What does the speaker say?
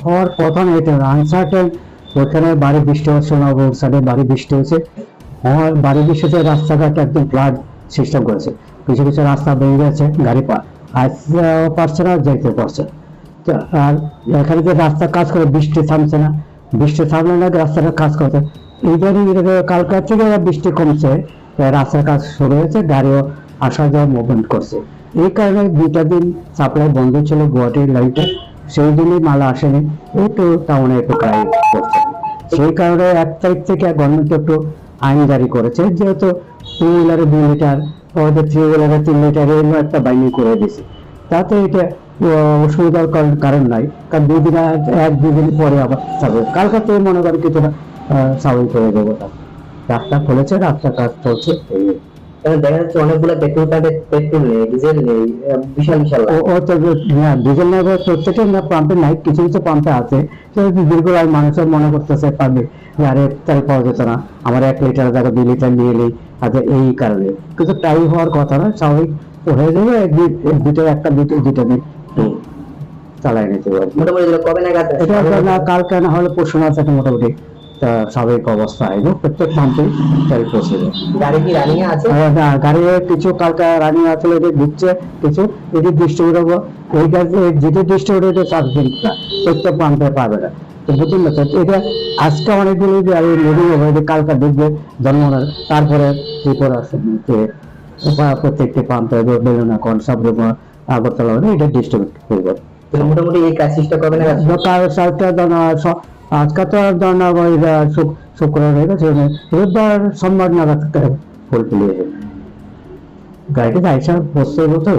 হওয়ার কথা না, এটা আনসার্টেন। ওখানে বাড়ি বৃষ্টি হচ্ছে না, রোড সাইডে বাড়ি বৃষ্টি হচ্ছে, হওয়ার বাড়ি বৃষ্টিতে রাস্তাঘাট একদম ফ্লাড সিস্টেম করেছে। কিছু কিছু রাস্তা ভেঙে গেছে, গাড়ি আসতে পারছে না, যেতে পারছে। আর এখানে যে রাস্তা কাজ করে, বৃষ্টি থামছে না, বৃষ্টি থামলে না রাস্তাটা কাজ করছে। ইদানিং কালকার থেকে বৃষ্টি কমছে, রাস্তার কাজ শুরু হয়েছে, গাড়িও আসা যাওয়া মুভমেন্ট করছে। এই কারণে 2টা দিন সাপ্লাই বন্ধ ছিল গুয়াহাটির লাইনটা, সেই দিনই মাল আসেনি, একটু টাউনে একটু ক্রাইম করছে। সেই কারণে 1 তারিখ থেকে গভর্নমেন্ট একটু আইন জারি করেছে, যেহেতু 2 হুইলারে 2 লিটার, আমাদের 3 হুইলারে 3 লিটার, এগুলো একটা বাইন্ডিং করে দিয়েছে। তাতে এটা অসুবিধার কারণ নাই, কারণ 2 দিন 1-2 দিন পরে আবার স্বাভাবিক, কালকে তো মনে করি কিছুটা স্বাভাবিক হয়ে যাবো। রাস্তা খুলেছে, রাস্তার কাজ চলছে। দেখা যাচ্ছে অনেকগুলো পেট্রোল পাম্পে পেট্রোল নেই, ডিজেল নেই, বিশাল বিশাল ও তো হ্যাঁ, ডিজেল নেই, প্রত্যেকটা পাম্পে নাই, কিছু কিছু পাম্পে আছে। দীর্ঘ মানুষের মনে করতেছে পাবে যে আরে তাই পাওয়া যেত না, আমার 1 লিটার জায়গায় 2 লিটার নিয়ে এলেই, আচ্ছা এই কারণে। কিন্তু তাই হওয়ার কথা না, স্বাভাবিক হয়ে যাবে। দুটো দিন চালাই নিতে পারবে। মোটামুটি কবে নাগাদ এটা না কালকে না হলে পরশু না থেকে মোটামুটি স্বাভাবিক অবস্থা আইব, প্রত্যেক পাম্পে তেল পৌঁছে যাবে। গাড়ি কি রানিং আছে? গাড়ি কিছু কালকে রানিং আছে, এটা দিচ্ছে কিছু, এটি ডিস্ট্রিবিউটার, এই গাড়ি যেটি ডিস্ট্রিবিউটার সাবজেক্ট না, প্রত্যেক পাম্পে পাবে না। তো বুঝলেন না, এটা আজকে অনেকগুলো লোডিং হবে, কালকে দেখবে জন্মনার, তারপরে রিপোর্ট আছে যে প্রত্যেকটি পাম্পে বেলুনা কোন সব আগরতলা এটা ডিস্ট্রিবিউট করবে। মোটামুটি এই কাজটা কবে নাগাদ? আজকে তো শুক্রবার হয়ে গেছে, রোববার সোমবার নাগাদ ফুলফিল হয়ে যাবে। গাড়িটা আইসা বসতে বলতে